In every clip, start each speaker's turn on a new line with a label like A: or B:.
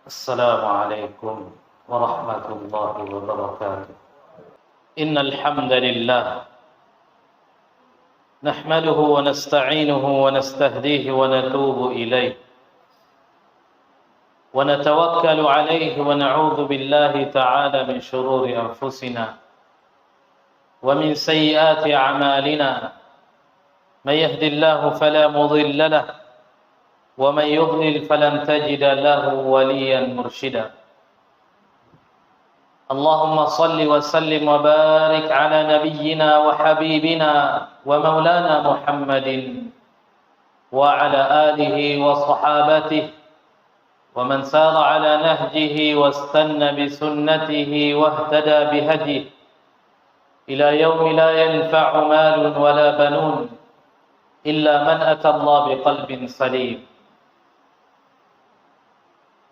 A: السلام عليكم ورحمة الله وبركاته. إن الحمد لله نحمده ونستعينه ونستهديه ونتوب إليه ونتوكل عليه ونعوذ بالله تعالى من شرور أنفسنا ومن سيئات أعمالنا. من يهد الله فلا مضل له ومن يضلل فلن تجد له وليا مرشدا. اللهم صل وسلم وبارك على نبينا وحبيبنا ومولانا محمد وعلى آله وصحابته ومن سار على نهجه واستنى بسنته واهتدى بهديه إلى يوم لا ينفع مال ولا بنون إلا من أتى الله بقلب سليم.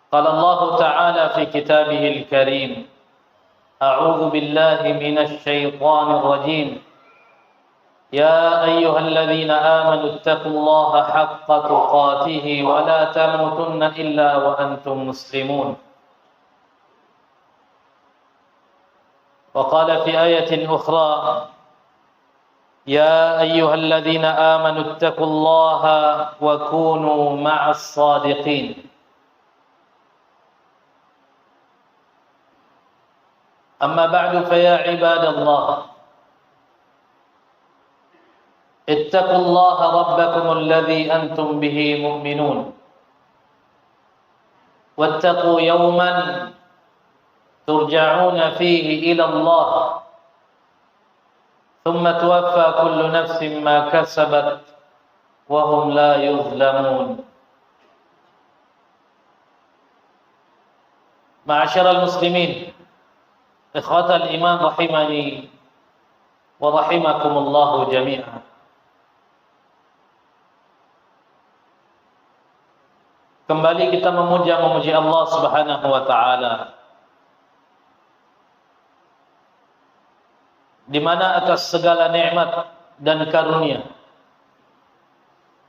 A: قال الله تعالى في كتابه الكريم: أعوذ بالله من الشيطان الرجيم. يا أيها الذين آمنوا اتقوا الله حق تقاته ولا تموتن إلا وأنتم مسلمون. وقال في آية أخرى: يا أيها الذين آمنوا اتقوا الله وكونوا مع الصادقين. أما بعد فيا عباد الله، اتقوا الله ربكم الذي أنتم به مؤمنون، واتقوا يوما ترجعون فيه إلى الله ثم توفى كل نفس ما كسبت وهم لا يظلمون. معاشر المسلمين، إخوة الإيمان رحمني ورحمكم الله جميعا. Kembali kita memuji Allah Subhanahu wa taala, di mana atas segala nikmat dan karunia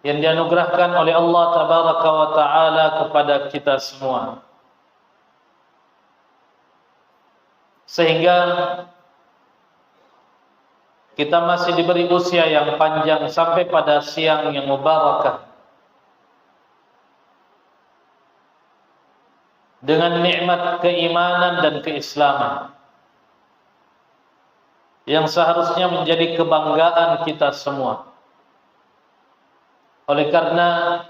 A: yang dianugerahkan oleh Allah Tabaraka wa taala kepada kita semua, sehingga kita masih diberi usia yang panjang sampai pada siang yang mubarakah dengan nikmat keimanan dan keislaman yang seharusnya menjadi kebanggaan kita semua. Oleh karena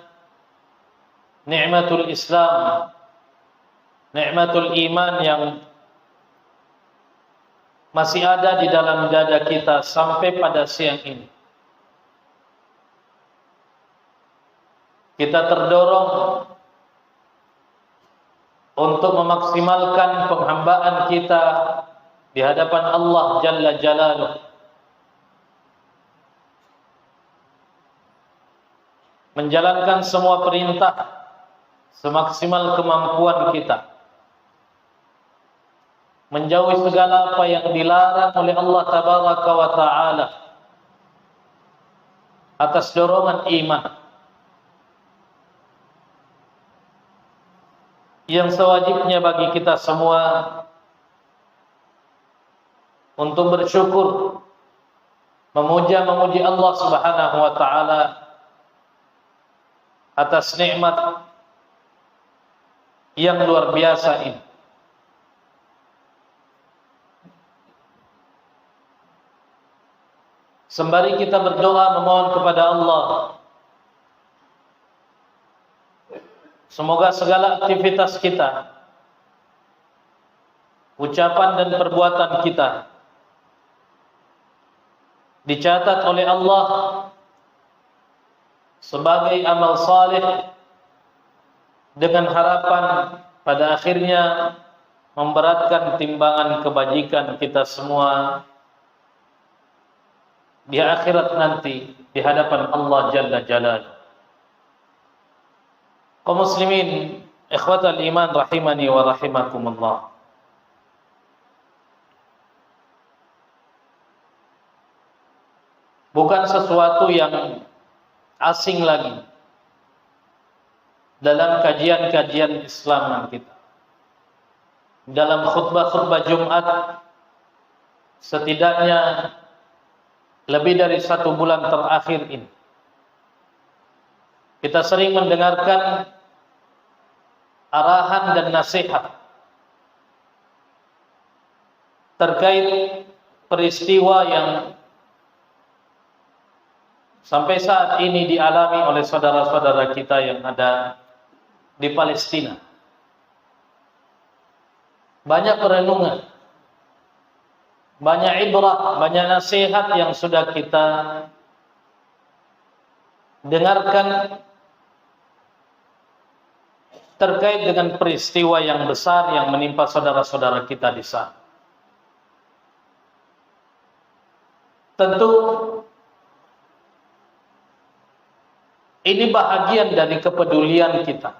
A: nikmatul Islam, nikmatul iman yang masih ada di dalam dada kita sampai pada siang ini, kita terdorong untuk memaksimalkan penghambaan kita di hadapan Allah Jalla Jalaluh, menjalankan semua perintah semaksimal kemampuan kita, menjauhi segala apa yang dilarang oleh Allah Tabaraka wa taala atas dorongan iman yang sewajibnya bagi kita semua untuk bersyukur, memuji Allah Subhanahu wa taala atas nikmat yang luar biasa ini. Sembari kita berdoa memohon kepada Allah, semoga segala aktivitas kita, ucapan dan perbuatan kita dicatat oleh Allah sebagai amal saleh, dengan harapan pada akhirnya memberatkan timbangan kebajikan kita semua di akhirat nanti di hadapan Allah Jalla Jalaluh. Kaum muslimin, ikhwatal iman rahimani wa rahimakumullah. Bukan sesuatu yang asing lagi dalam kajian-kajian Islam kita. dalam khutbah-khutbah Jumat setidaknya lebih dari 1 bulan terakhir ini. Kita sering mendengarkan arahan dan nasihat terkait peristiwa yang sampai saat ini dialami oleh saudara-saudara kita yang ada di Palestina. Banyak perenungan, banyak ibrah, banyak nasihat yang sudah kita dengarkan terkait dengan peristiwa yang besar yang menimpa saudara-saudara kita di sana. Tentu ini bahagian dari kepedulian kita.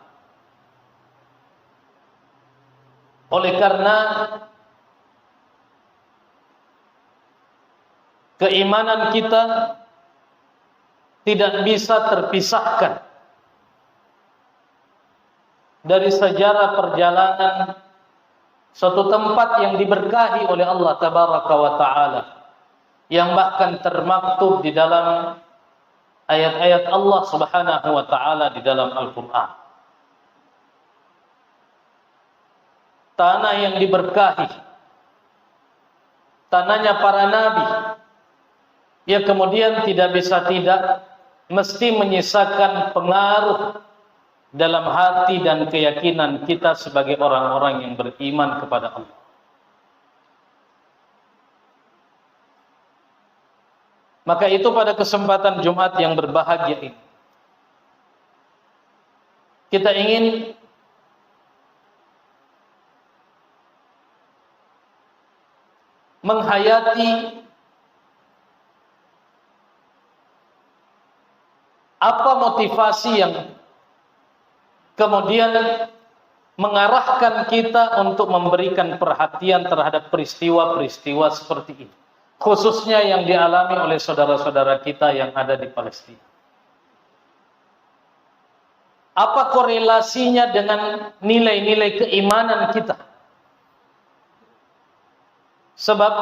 A: Oleh karena keimanan kita tidak bisa terpisahkan dari sejarah perjalanan suatu tempat yang diberkahi oleh Allah Tabaraka wa Ta'ala, yang bahkan termaktub di dalam ayat-ayat Allah Subhanahu wa Ta'ala di dalam Al-Quran. Tanah yang diberkahi, tanahnya para nabi, ya kemudian tidak bisa tidak mesti menyisakan pengaruh dalam hati dan keyakinan kita sebagai orang-orang yang beriman kepada Allah. Maka itu pada kesempatan Jumat yang berbahagia ini, kita ingin menghayati apa motivasi yang kemudian mengarahkan kita untuk memberikan perhatian terhadap peristiwa-peristiwa seperti ini, khususnya yang dialami oleh saudara-saudara kita yang ada di Palestina. Apa korelasinya dengan nilai-nilai keimanan kita? Sebab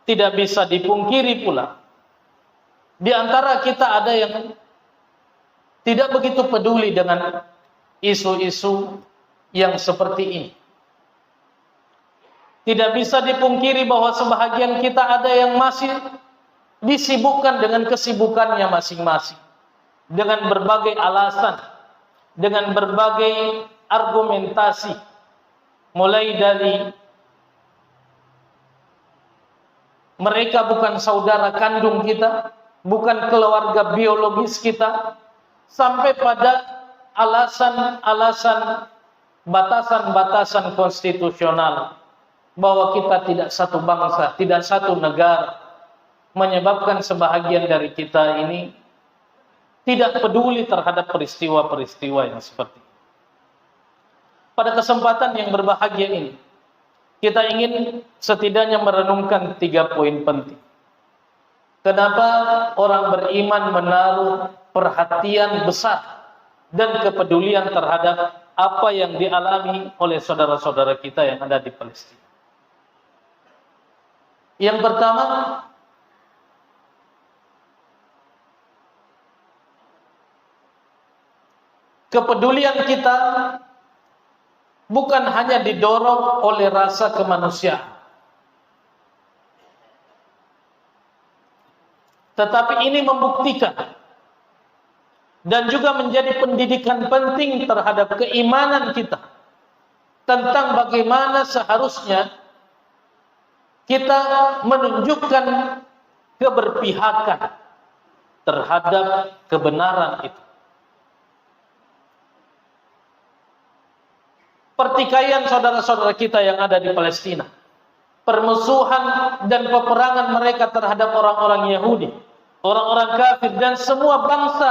A: tidak bisa dipungkiri pula, di antara kita ada yang tidak begitu peduli dengan isu-isu yang seperti ini. Tidak bisa dipungkiri bahwa sebahagian kita ada yang masih disibukkan dengan kesibukannya masing-masing, dengan berbagai alasan, dengan berbagai argumentasi, mulai dari mereka bukan saudara kandung kita, bukan keluarga biologis kita, sampai pada alasan-alasan batasan-batasan konstitusional bahwa kita tidak satu bangsa, tidak satu negara, menyebabkan sebahagian dari kita ini tidak peduli terhadap peristiwa-peristiwa yang seperti ini. Pada kesempatan yang berbahagia ini, kita ingin setidaknya merenungkan 3 poin penting. Kenapa orang beriman menaruh perhatian besar dan kepedulian terhadap apa yang dialami oleh saudara-saudara kita yang ada di Palestina. Yang pertama, kepedulian kita bukan hanya didorong oleh rasa kemanusiaan, tetapi ini membuktikan dan juga menjadi pendidikan penting terhadap keimanan kita tentang bagaimana seharusnya kita menunjukkan keberpihakan terhadap kebenaran itu. Pertikaian saudara-saudara kita yang ada di Palestina, permusuhan dan peperangan mereka terhadap orang-orang Yahudi, orang-orang kafir, dan semua bangsa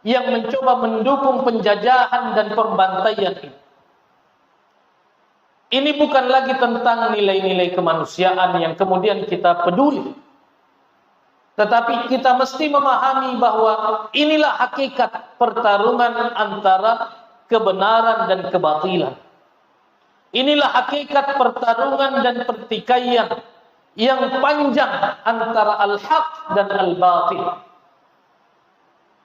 A: yang mencoba mendukung penjajahan dan pembantaian ini. Ini bukan lagi tentang nilai-nilai kemanusiaan yang kemudian kita peduli, tetapi kita mesti memahami bahwa inilah hakikat pertarungan antara kebenaran dan kebatilan. Inilah hakikat pertarungan dan pertikaian yang panjang antara al-haq dan al-batil.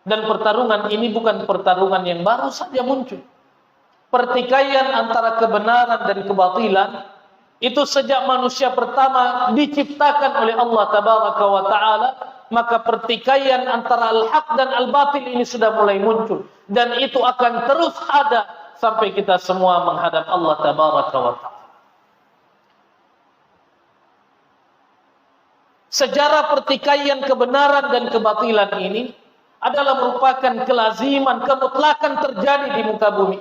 A: Dan pertarungan ini bukan pertarungan yang baru saja muncul. Pertikaian antara kebenaran dan kebatilan itu sejak manusia pertama diciptakan oleh Allah Tabaraka wa Ta'ala, maka pertikaian antara al-haq dan al-batil ini sudah mulai muncul, dan itu akan terus ada sampai kita semua menghadap Allah Tabaraka wa Ta'ala. Sejarah pertikaian kebenaran dan kebatilan ini adalah merupakan kelaziman, kemutlakan terjadi di muka bumi.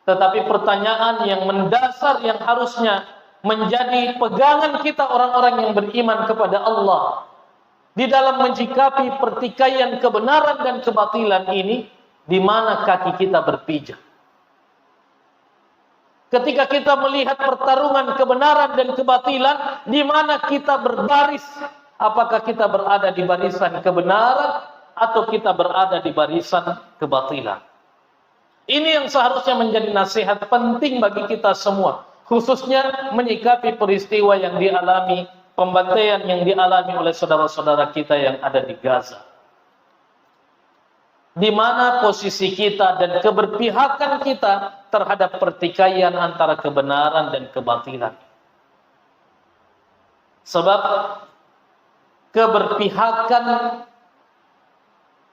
A: Tetapi pertanyaan yang mendasar yang harusnya menjadi pegangan kita orang-orang yang beriman kepada Allah di dalam menyikapi pertikaian kebenaran dan kebatilan ini, di mana kaki kita berpijak. Ketika kita melihat pertarungan kebenaran dan kebatilan, di mana kita berbaris? Apakah kita berada di barisan kebenaran atau kita berada di barisan kebatilan? Ini yang seharusnya menjadi nasihat penting bagi kita semua, khususnya menyikapi peristiwa yang dialami, pembantaian yang dialami oleh saudara-saudara kita yang ada di Gaza. Di mana posisi kita dan keberpihakan kita terhadap pertikaian antara kebenaran dan kebatilan. Sebab keberpihakan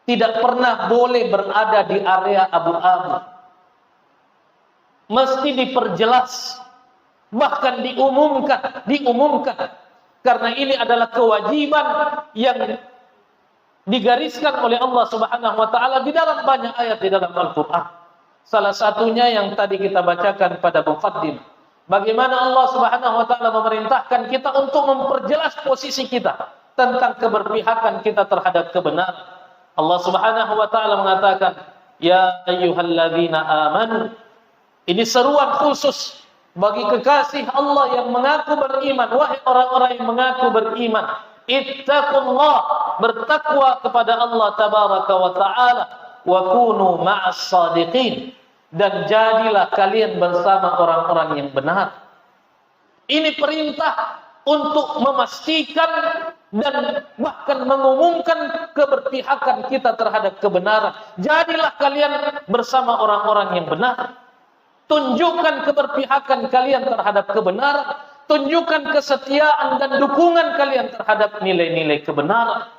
A: tidak pernah boleh berada di area abu-abu. Mesti diperjelas, bahkan diumumkan. Karena ini adalah kewajiban yang digariskan oleh Allah Subhanahu wa Ta'ala di dalam banyak ayat di dalam Al-Quran. Salah satunya yang tadi kita bacakan pada muqaddimah, bagaimana Allah Subhanahu wa Ta'ala memerintahkan kita untuk memperjelas posisi kita tentang keberpihakan kita terhadap kebenaran. Allah Subhanahu wa Ta'ala mengatakan, ya ayyuhalladzina amanu. Ini seruan khusus bagi kekasih Allah yang mengaku beriman. Wahai orang-orang yang mengaku beriman, ittaqullah, bertakwa kepada Allah Tabaraka wa Ta'ala, wa kunu ma'as sadiqin, dan jadilah kalian bersama orang-orang yang benar. Ini perintah untuk memastikan dan bahkan mengumumkan keberpihakan kita terhadap kebenaran. Jadilah kalian bersama orang-orang yang benar. Tunjukkan keberpihakan kalian terhadap kebenaran. Tunjukkan kesetiaan dan dukungan kalian terhadap nilai-nilai kebenaran.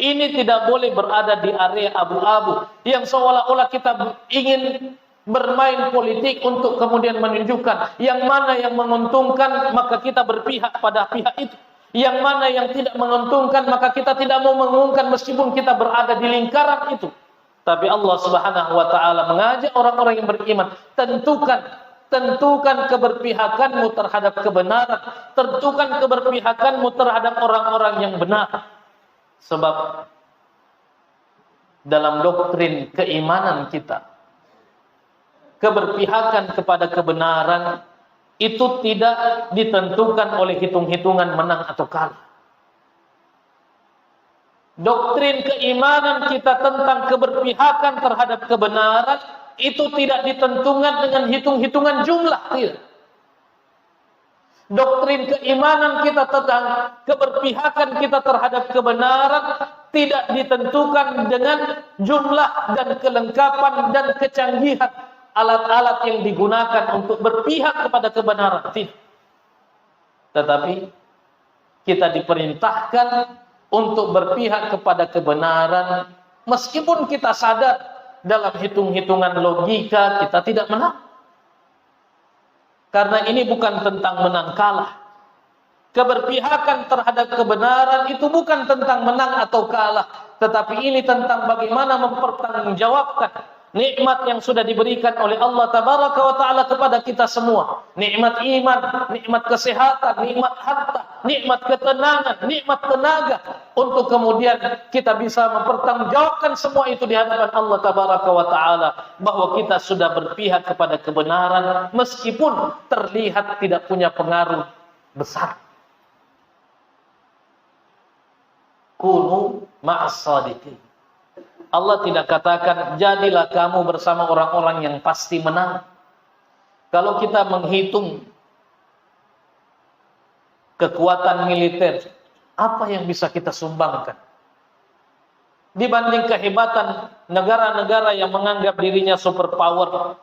A: Ini tidak boleh berada di area abu-abu yang seolah-olah kita ingin bermain politik untuk kemudian menunjukkan yang mana yang menguntungkan, maka kita berpihak pada pihak itu. Yang mana yang tidak menguntungkan, maka kita tidak mau mengumumkan meskipun kita berada di lingkaran itu. Tapi Allah Subhanahu wa Ta'ala mengajak orang-orang yang beriman, tentukan keberpihakanmu terhadap kebenaran, tentukan keberpihakanmu terhadap orang-orang yang benar. Sebab dalam doktrin keimanan kita, keberpihakan kepada kebenaran itu tidak ditentukan oleh hitung-hitungan menang atau kalah. Doktrin keimanan kita tentang keberpihakan terhadap kebenaran itu tidak ditentukan dengan hitung-hitungan jumlah, tidak. Doktrin keimanan kita tentang keberpihakan kita terhadap kebenaran tidak ditentukan dengan jumlah dan kelengkapan dan kecanggihan alat-alat yang digunakan untuk berpihak kepada kebenaran, tidak. Tetapi kita diperintahkan untuk berpihak kepada kebenaran meskipun kita sadar dalam hitung-hitungan logika kita tidak menang. Karena ini bukan tentang menang kalah. Keberpihakan terhadap kebenaran itu bukan tentang menang atau kalah, tetapi ini tentang bagaimana mempertanggungjawabkan nikmat yang sudah diberikan oleh Allah Tabaraka wa Ta'ala kepada kita semua. Nikmat iman, nikmat kesehatan, nikmat harta, nikmat ketenangan, nikmat tenaga. Untuk kemudian kita bisa mempertanggungjawabkan semua itu di hadapan Allah Tabaraka wa Ta'ala. Bahwa kita sudah berpihak kepada kebenaran meskipun terlihat tidak punya pengaruh besar. Kunu ma'as sadiqin. Allah tidak katakan jadilah kamu bersama orang-orang yang pasti menang. Kalau kita menghitung kekuatan militer, apa yang bisa kita sumbangkan dibanding kehebatan negara-negara yang menganggap dirinya superpower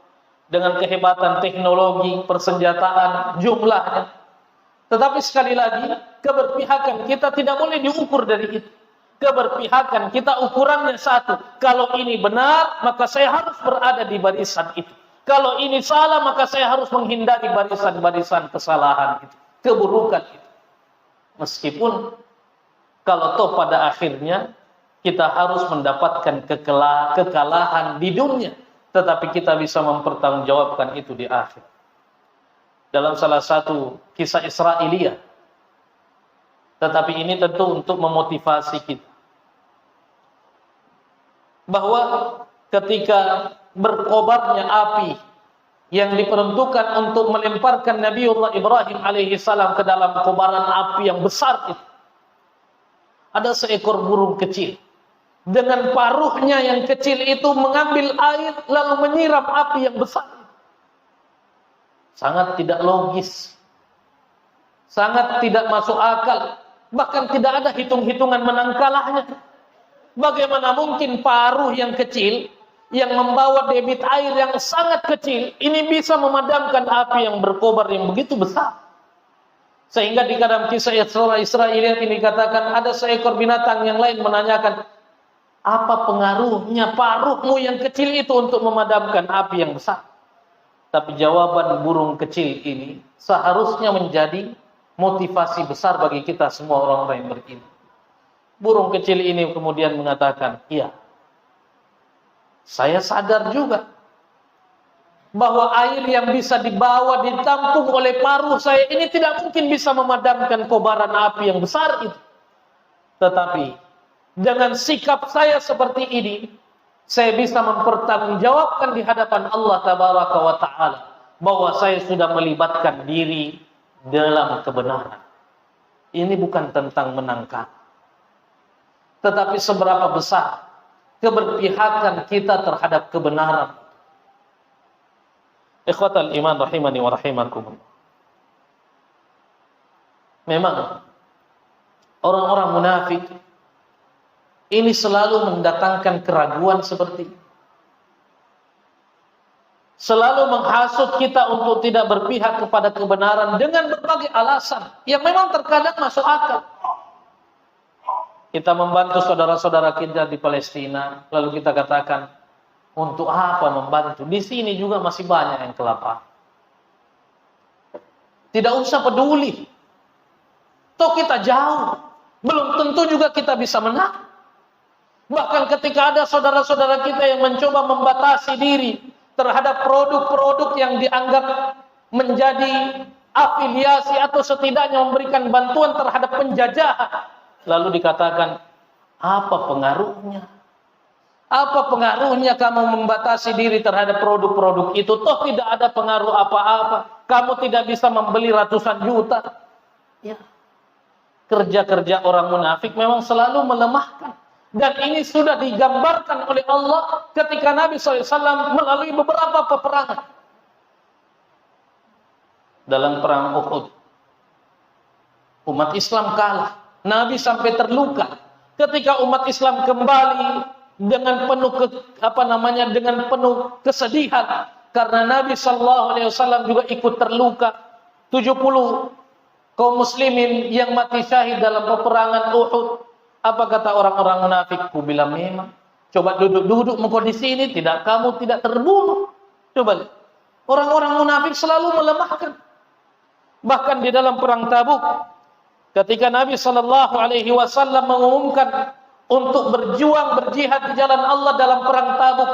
A: dengan kehebatan teknologi, persenjataan, jumlahnya. Tetapi sekali lagi, keberpihakan kita tidak boleh diukur dari itu. Keberpihakan kita ukurannya satu. Kalau ini benar, maka saya harus berada di barisan itu. Kalau ini salah, maka saya harus menghindari barisan-barisan kesalahan itu, keburukan itu. Meskipun kalau toh pada akhirnya kita harus mendapatkan kekalahan di dunia, tetapi kita bisa mempertanggungjawabkan itu di akhir. Dalam salah satu kisah Israiliyah, tetapi ini tentu untuk memotivasi kita, bahwa ketika berkobarnya api yang diperuntukkan untuk melemparkan Nabiullah Ibrahim alaihi salam ke dalam kobaran api yang besar itu, ada seekor burung kecil dengan paruhnya yang kecil itu mengambil air lalu menyiram api yang besar. Sangat tidak logis, sangat tidak masuk akal, bahkan tidak ada hitung-hitungan menang kalahnya. Bagaimana mungkin paruh yang kecil yang membawa debit air yang sangat kecil ini bisa memadamkan api yang berkobar yang begitu besar? Sehingga di dalam kisah Israiliyat ini dikatakan ada seekor binatang yang lain menanyakan, apa pengaruhnya paruhmu yang kecil itu untuk memadamkan api yang besar? Tapi jawaban burung kecil ini seharusnya menjadi motivasi besar bagi kita semua orang-orang yang berilmu. Burung kecil ini kemudian mengatakan, iya, saya sadar juga bahwa air yang bisa dibawa ditampung oleh paruh saya ini tidak mungkin bisa memadamkan kobaran api yang besar itu. Tetapi dengan sikap saya seperti ini, saya bisa mempertanggungjawabkan di hadapan Allah Tabaraka wa Ta'ala bahwa saya sudah melibatkan diri dalam kebenaran. Ini bukan tentang menangkap, tetapi seberapa besar keberpihakan kita terhadap kebenaran. Ikhwatal iman rahimani wa rahimakumullah. Memang orang-orang munafik ini selalu mendatangkan keraguan seperti ini. Selalu menghasut kita untuk tidak berpihak kepada kebenaran dengan berbagai alasan yang memang terkadang masuk akal. Kita membantu saudara-saudara kita di Palestina, lalu kita katakan, untuk apa membantu? Di sini juga masih banyak yang kelaparan. Tidak usah peduli. Toh kita jauh. Belum tentu juga kita bisa menang. Bahkan ketika ada saudara-saudara kita yang mencoba membatasi diri terhadap produk-produk yang dianggap menjadi afiliasi atau setidaknya memberikan bantuan terhadap penjajahan, lalu dikatakan, apa pengaruhnya? Apa pengaruhnya kamu membatasi diri terhadap produk-produk itu? Toh tidak ada pengaruh apa-apa. Kamu tidak bisa membeli ratusan juta. Ya. Kerja-kerja orang munafik memang selalu melemahkan. Dan ini sudah digambarkan oleh Allah ketika Nabi SAW melalui beberapa peperangan. Dalam perang Uhud, umat Islam kalah. Nabi sampai terluka. Ketika umat Islam kembali dengan penuh dengan penuh kesedihan karena Nabi SAW juga ikut terluka. 70 kaum muslimin yang mati syahid dalam peperangan Uhud. Apa kata orang-orang munafik? Ku bilang memang. Coba duduk engkau di sini, kamu tidak terbunuh. Coba lihat. Orang-orang munafik selalu melemahkan. Bahkan di dalam perang Tabuk, ketika Nabi SAW mengumumkan untuk berjihad di jalan Allah dalam perang Tabuk,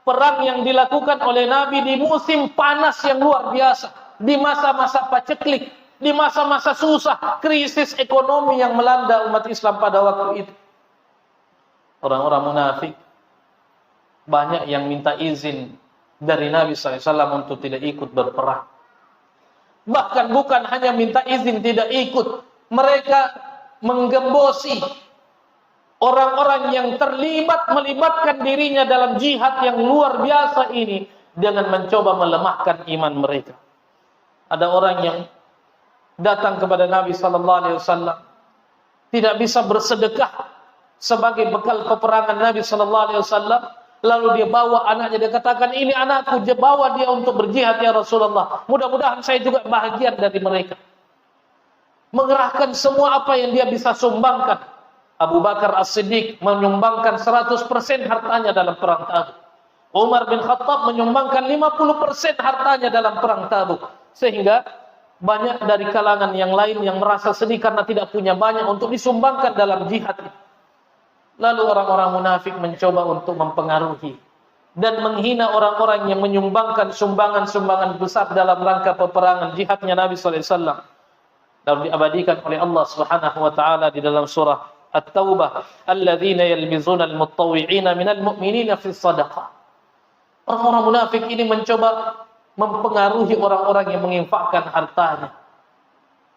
A: perang yang dilakukan oleh Nabi di musim panas yang luar biasa, di masa-masa paceklik, di masa-masa susah, krisis ekonomi yang melanda umat Islam pada waktu itu. Orang-orang munafik banyak yang minta izin dari Nabi SAW untuk tidak ikut berperang. Bahkan bukan hanya minta izin tidak ikut, mereka menggembosi orang-orang yang melibatkan dirinya dalam jihad yang luar biasa ini dengan mencoba melemahkan iman mereka. Ada orang yang datang kepada Nabi sallallahu alaihi wasallam, tidak bisa bersedekah sebagai bekal peperangan Nabi sallallahu alaihi wasallam, lalu dia bawa anaknya, dia katakan, ini anakku, dia bawa dia untuk berjihad ya Rasulullah. Mudah-mudahan saya juga bahagian dari mereka. Mengerahkan semua apa yang dia bisa sumbangkan. Abu Bakar As-Siddiq menyumbangkan 100% hartanya dalam perang Tabuk. Umar bin Khattab menyumbangkan 50% hartanya dalam perang Tabuk. Sehingga banyak dari kalangan yang lain yang merasa sedih karena tidak punya banyak untuk disumbangkan dalam jihad itu. Lalu orang-orang munafik mencoba untuk mempengaruhi dan menghina orang-orang yang menyumbangkan sumbangan-sumbangan besar dalam rangka peperangan jihadnya Nabi sallallahu alaihi wasallam. Lalu diabadikan oleh Allah Subhanahu wa taala di dalam surah At-Taubah, alladzina yalmizuna al-mutawwi'ina minal mu'minina fi shadaqah. Orang-orang munafik ini mencoba mempengaruhi orang-orang yang menginfakkan hartanya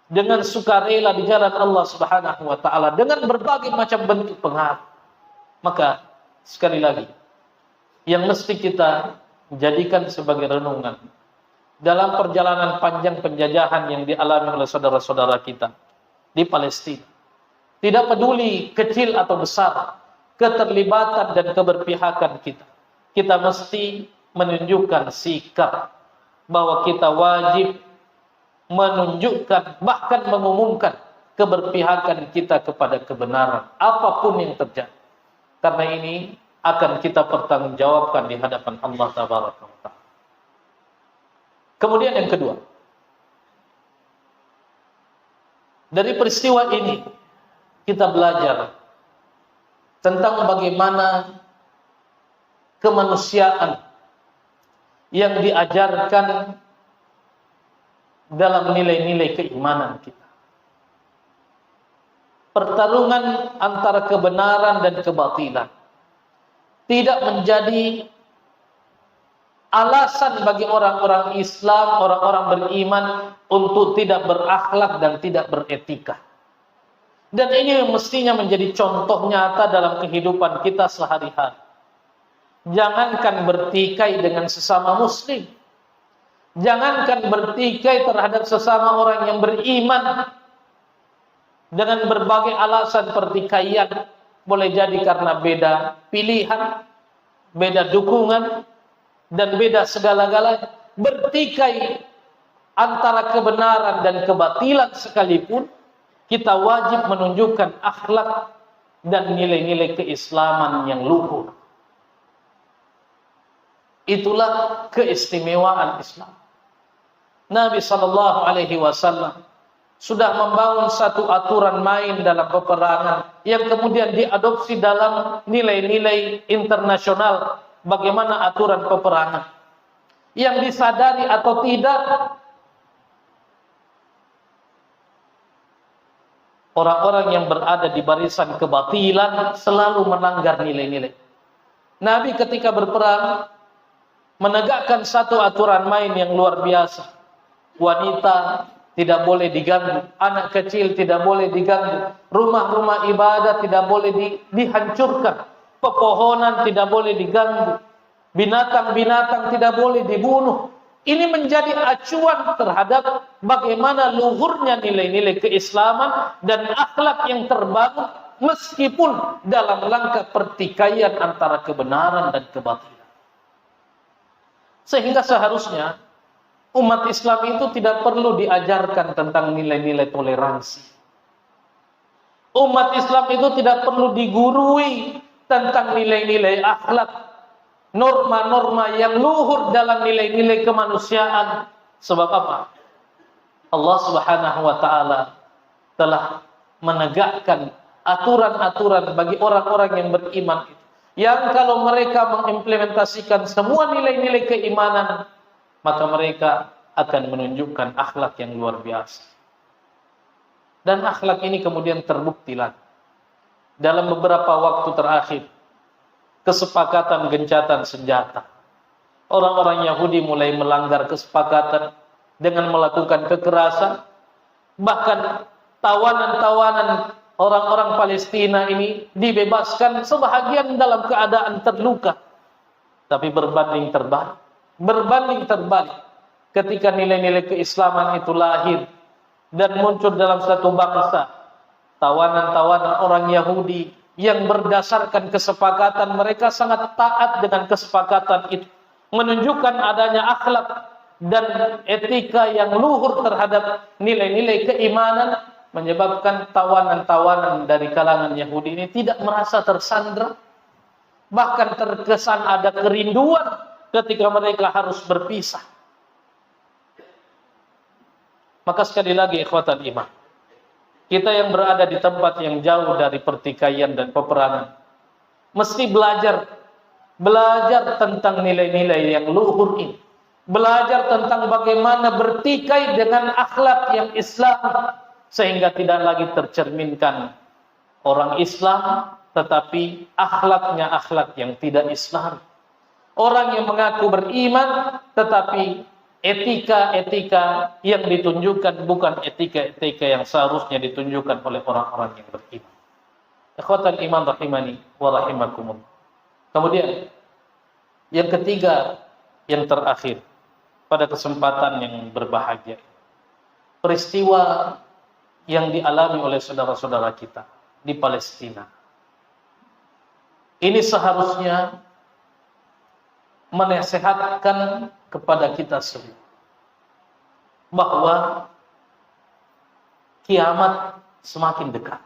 A: dengan sukarela di jalan Allah Subhanahu wa taala dengan berbagai macam bentuk pengaruh. Maka sekali lagi yang mesti kita jadikan sebagai renungan dalam perjalanan panjang penjajahan yang dialami oleh saudara-saudara kita di Palestina, tidak peduli kecil atau besar keterlibatan dan keberpihakan kita, kita mesti menunjukkan sikap bahwa kita wajib menunjukkan, bahkan mengumumkan keberpihakan kita kepada kebenaran apapun yang terjadi. Karena ini akan kita pertanggungjawabkan di hadapan Allah Tabaraka wa Ta'ala. Kemudian yang kedua, dari peristiwa ini kita belajar tentang bagaimana kemanusiaan yang diajarkan dalam nilai-nilai keimanan kita. Pertarungan antara kebenaran dan kebatilan tidak menjadi alasan bagi orang-orang Islam, orang-orang beriman untuk tidak berakhlak dan tidak beretika. Dan ini mestinya menjadi contoh nyata dalam kehidupan kita sehari-hari. Jangankan bertikai dengan sesama muslim, jangankan bertikai terhadap sesama orang yang beriman dengan berbagai alasan pertikaian, boleh jadi karena beda pilihan, beda dukungan, dan beda segala-galanya. Bertikai antara kebenaran dan kebatilan sekalipun, kita wajib menunjukkan akhlak dan nilai-nilai keislaman yang luhur. Itulah keistimewaan Islam. Nabi sallallahu alaihi wasallam sudah membangun satu aturan main dalam peperangan yang kemudian diadopsi dalam nilai-nilai internasional. Bagaimana aturan peperangan yang disadari atau tidak, orang-orang yang berada di barisan kebatilan selalu melanggar nilai-nilai. Nabi ketika berperang menegakkan satu aturan main yang luar biasa. Wanita tidak boleh diganggu, anak kecil tidak boleh diganggu, rumah-rumah ibadah tidak boleh dihancurkan, pepohonan tidak boleh diganggu, binatang-binatang tidak boleh dibunuh. Ini menjadi acuan terhadap bagaimana luhurnya nilai-nilai keislaman dan akhlak yang terbangun meskipun dalam rangka pertikaian antara kebenaran dan kebatilan. Sehingga seharusnya umat Islam itu tidak perlu diajarkan tentang nilai-nilai toleransi. Umat Islam itu tidak perlu digurui tentang nilai-nilai akhlak, norma-norma yang luhur dalam nilai-nilai kemanusiaan. Sebab apa? Allah Subhanahu wa taala telah menegakkan aturan-aturan bagi orang-orang yang beriman itu, yang kalau mereka mengimplementasikan semua nilai-nilai keimanan, maka mereka akan menunjukkan akhlak yang luar biasa. Dan akhlak ini kemudian terbukti lagi dalam beberapa waktu terakhir. Kesepakatan gencatan senjata, orang-orang Yahudi mulai melanggar kesepakatan dengan melakukan kekerasan. Bahkan tawanan-tawanan orang-orang Palestina ini dibebaskan sebahagian dalam keadaan terluka. Tapi berbanding terbalik, berbanding terbalik ketika nilai-nilai keislaman itu lahir dan muncul dalam satu bangsa. Tawanan-tawanan orang Yahudi yang berdasarkan kesepakatan mereka sangat taat dengan kesepakatan itu, menunjukkan adanya akhlak dan etika yang luhur terhadap nilai-nilai keimanan, menyebabkan tawanan-tawanan dari kalangan Yahudi ini tidak merasa tersandra, bahkan terkesan ada kerinduan ketika mereka harus berpisah. Maka sekali lagi ikhwatal iman, kita yang berada di tempat yang jauh dari pertikaian dan peperangan mesti belajar tentang nilai-nilai yang luhur ini, belajar tentang bagaimana bertikai dengan akhlak yang Islam, sehingga tidak lagi tercerminkan orang Islam tetapi akhlaknya akhlak yang tidak Islam, orang yang mengaku beriman tetapi etika-etika yang ditunjukkan bukan etika-etika yang seharusnya ditunjukkan oleh orang-orang yang beriman. Ikhwatal iman rahimani wa rahimakumullah. Kemudian yang ketiga, yang terakhir pada kesempatan yang berbahagia, peristiwa yang dialami oleh saudara-saudara kita di Palestina. Ini seharusnya menasihatkan kepada kita semua bahwa kiamat semakin dekat.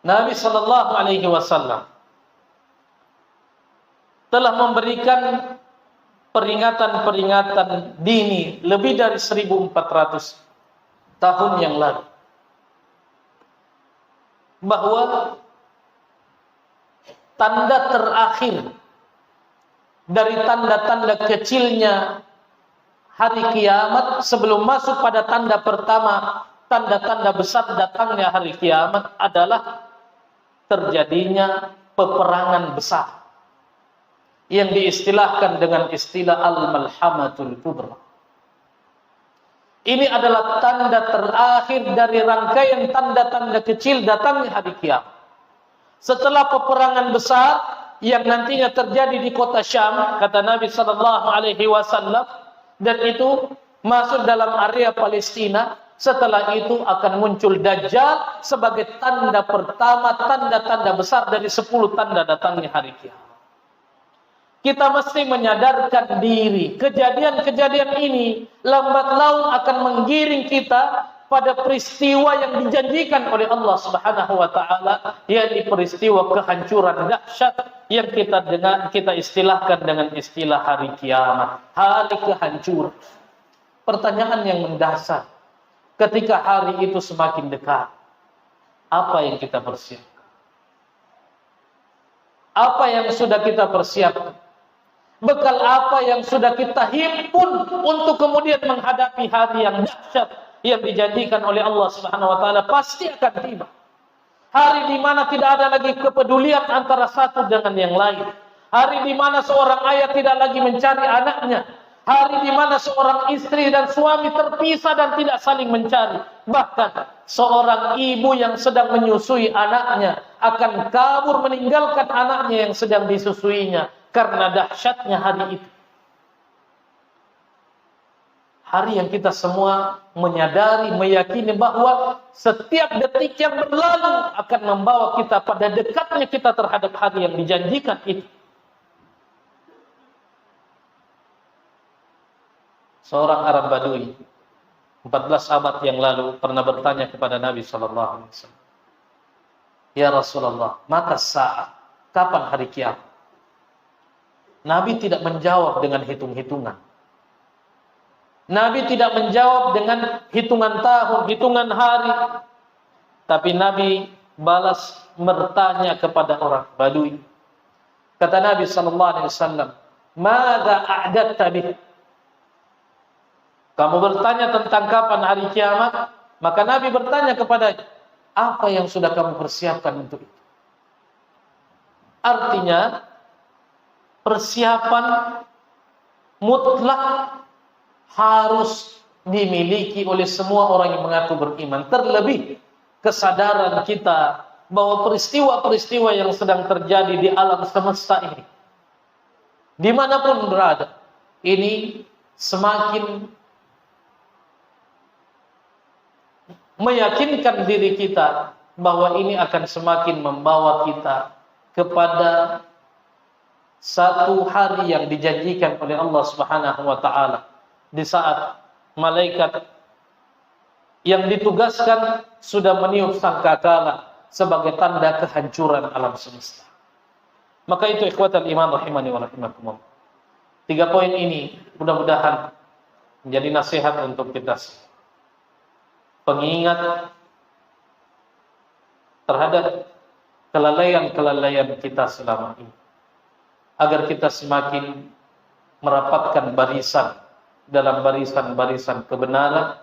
A: Nabi sallallahu alaihi wasallam telah memberikan peringatan-peringatan dini lebih dari 1400 tahun yang lalu, bahwa tanda terakhir dari tanda-tanda kecilnya hari kiamat sebelum masuk pada tanda pertama, tanda-tanda besar datangnya hari kiamat adalah terjadinya peperangan besar yang diistilahkan dengan istilah al-malhamatul kubra. Ini adalah tanda terakhir dari rangkaian tanda-tanda kecil datangnya hari kiamat. Setelah peperangan besar yang nantinya terjadi di kota Syam, kata Nabi sallallahu alaihi wasallam, dan itu masuk dalam area Palestina, setelah itu akan muncul Dajjal sebagai tanda pertama, tanda-tanda besar dari 10 tanda datangnya hari kiamat. Kita mesti menyadarkan diri, kejadian-kejadian ini lambat laun akan menggiring kita pada peristiwa yang dijanjikan oleh Allah Subhanahu wa taala, yakni peristiwa kehancuran dahsyat yang kita istilahkan dengan istilah hari kiamat, hari kehancuran. Pertanyaan yang mendasar, ketika hari itu semakin dekat, apa yang kita persiapkan? Apa yang sudah kita persiapkan? Bekal apa yang sudah kita himpun untuk kemudian menghadapi hari yang dahsyat yang dijanjikan oleh Allah Subhanahu wa taala pasti akan tiba. Hari di mana tidak ada lagi kepedulian antara satu dengan yang lain. Hari di mana seorang ayah tidak lagi mencari anaknya. Hari di mana seorang istri dan suami terpisah dan tidak saling mencari. Bahkan seorang ibu yang sedang menyusui anaknya akan kabur meninggalkan anaknya yang sedang disusuinya karena dahsyatnya hari itu. Hari yang kita semua menyadari, meyakini bahwa setiap detik yang berlalu akan membawa kita pada dekatnya kita terhadap hari yang dijanjikan itu. Seorang Arab Badui 14 abad yang lalu pernah bertanya kepada Nabi sallallahu alaihi wasallam, "Ya Rasulullah, mata saat, kapan hari kiamat?" Nabi tidak menjawab dengan hitung-hitungan. Nabi tidak menjawab dengan hitungan tahun, hitungan hari. Tapi Nabi balas bertanya kepada orang Badui. Kata Nabi sallallahu alaihi wasallam, "Madza a'dadta bih?" Kamu bertanya tentang kapan hari kiamat, maka Nabi bertanya kepadanya, apa yang sudah kamu persiapkan untuk itu? Artinya, persiapan mutlak harus dimiliki oleh semua orang yang mengaku beriman. Terlebih kesadaran kita bahwa peristiwa-peristiwa yang sedang terjadi di alam semesta ini dimanapun berada. Ini semakin meyakinkan diri kita bahwa ini akan semakin membawa kita kepada satu hari yang dijanjikan oleh Allah Subhanahu wa taala, di saat malaikat yang ditugaskan sudah meniup sangkakala sebagai tanda kehancuran alam semesta. Maka itu ikhwatal iman rahimani wa rahimakumullah. 3 poin ini mudah-mudahan menjadi nasihat untuk kita, pengingat terhadap kelalaian-kelalaian kita selama ini, agar kita semakin merapatkan barisan dalam barisan-barisan kebenaran,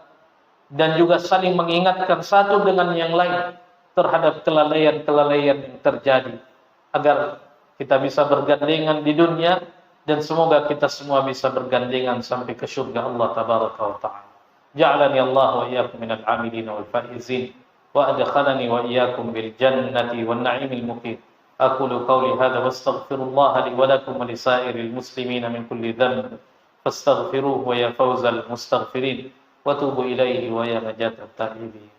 A: dan juga saling mengingatkan satu dengan yang lain terhadap kelalaian-kelalaian yang terjadi, agar kita bisa bergandengan di dunia, dan semoga kita semua bisa bergandengan sampai ke surga Allah tabaraka wa ta'ala. Ja'alani Allah wa iyyakum minal 'amilin wal faizin, wa adkhalani wa iyyakum bil jannati wan na'imil muqim. أقول قولي هذا واستغفر الله لي ولكم ولسائر المسلمين من كل ذنب فاستغفروه ويا فوز المستغفرين وتوبوا إليه ويا نجاة التائبين.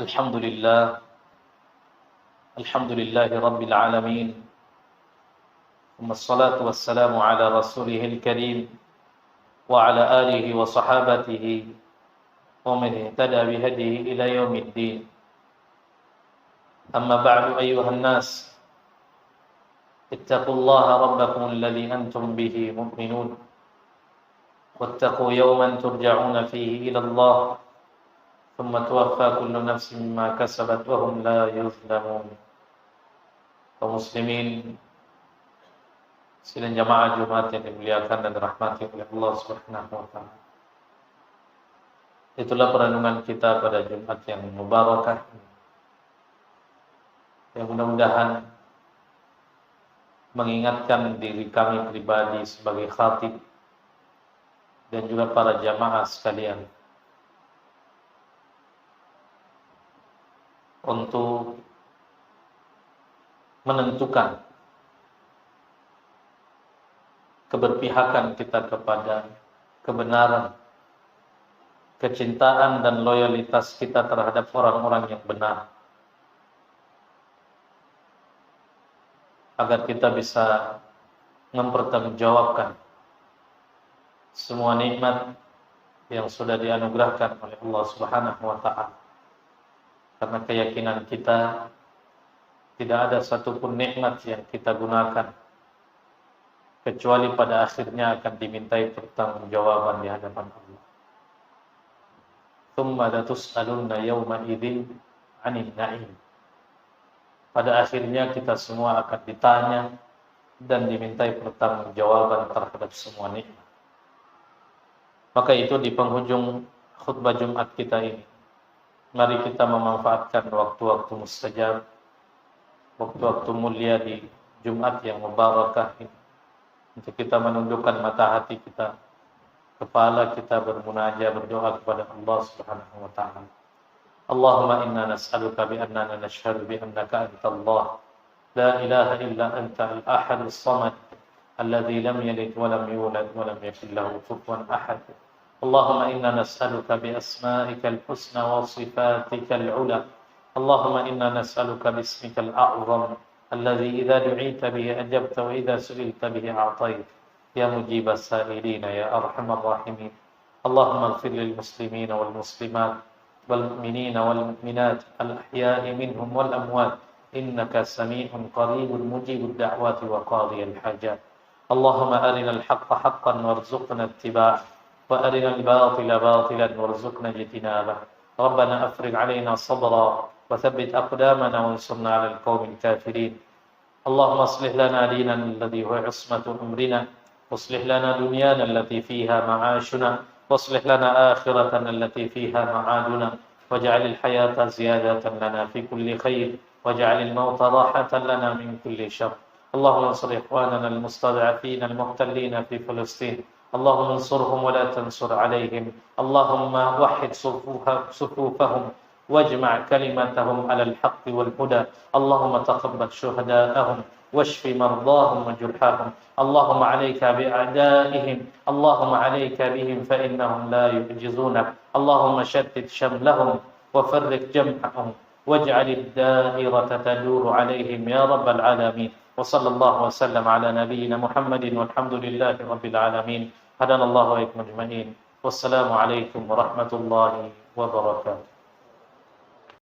A: الحمد لله رب العالمين، ثم الصلاة والسلام على رسوله الكريم وعلى آله وصحابته ومن اهتدى بهديه إلى يوم الدين. أما بعد أيها الناس، اتقوا الله ربكم الذي أنتم به مؤمنون، واتقوا يوما ترجعون فيه إلى الله ثم توفى كل نفس ما كسبت وهم لا يظلمون. ومسلمين sidang jamaah Jumat yang dimuliakan dan dirahmati oleh Allah Subhanahu wa taala. Itulah perenungan kita pada Jumat yang mubarakah ini, yang mudah-mudahan mengingatkan diri kami pribadi sebagai khatib dan juga para jamaah sekalian untuk menentukan keberpihakan kita kepada kebenaran, kecintaan dan loyalitas kita terhadap orang-orang yang benar, agar kita bisa mempertanggungjawabkan semua nikmat yang sudah dianugerahkan oleh Allah Subhanahu wa taala. Karena keyakinan kita, tidak ada satupun nikmat yang kita gunakan kecuali pada akhirnya akan dimintai pertanggungjawaban di hadapan Allah. Tsumma latus'alunna yawma idzin 'anil na'im. Pada akhirnya kita semua akan ditanya dan dimintai pertanggungjawaban terhadap semua nikmat. Maka itu di penghujung khutbah Jumat kita ini, mari kita memanfaatkan waktu-waktu mustajab, waktu-waktu mulia di Jumat yang mubarakah ini, untuk kita menundukkan mata hati kita, kepala kita bermunajat, berdoa kepada Allah Subhanahu wa taala. Allahumma inna nas'aluka bi annana nashhadu bi annaka antallah la ilaha illa anta al-ahad as-samad alladhi lam yalid wa lam yulad wa lam yakul lahu kufuwan ahad. Allahumma inna nas'aluka bi asma'ika al-husna wa sifatika al-'ula. Allahumma inna nas'aluka bi ismika al-a'zam الذي إذا دعيت به أجبت وإذا سئلت به أعطيت يا مجيب السائلين يا أرحم الراحمين. اللهم اغفر للمسلمين والمسلمات والمؤمنين والمؤمنات الأحياء منهم والأموات إنك سميع قريب مجيب الدعوات وقاضي الحاجات. اللهم أرنا الحق حقا وارزقنا اتباعه وأرنا الباطل باطلا وارزقنا اجتنابه. ربنا أفرغ علينا صبرا وثبت أقدامنا وانصرنا على القوم الكافرين. اللهم اصلح لنا ديننا الذي هو عصمة أمرنا، واصلح لنا دنيانا التي فيها معاشنا، واصلح لنا آخرتنا التي فيها معادنا، واجعل الحياة زيادة لنا في كل خير، واجعل الموت راحة لنا من كل شر. اللهم انصر إخواننا المستضعفين المحتلين في فلسطين، اللهم انصرهم ولا تنصر عليهم اللهم وحد صفوفهم واجمع كلمتهم على الحق والهدى اللهم تقبل شهداءهم واشف مرضاهم وجرحاهم اللهم عليك بأعدائهم اللهم عليك بهم فإنهم لا يعجزونك اللهم شتت شملهم وفرق جمعهم واجعل الدائرة تدور عليهم يا رب العالمين وصلى الله وسلم على نبينا محمد والحمد لله رب العالمين هدانا الله وإياكم أجمعين والسلام عليكم ورحمة الله وبركاته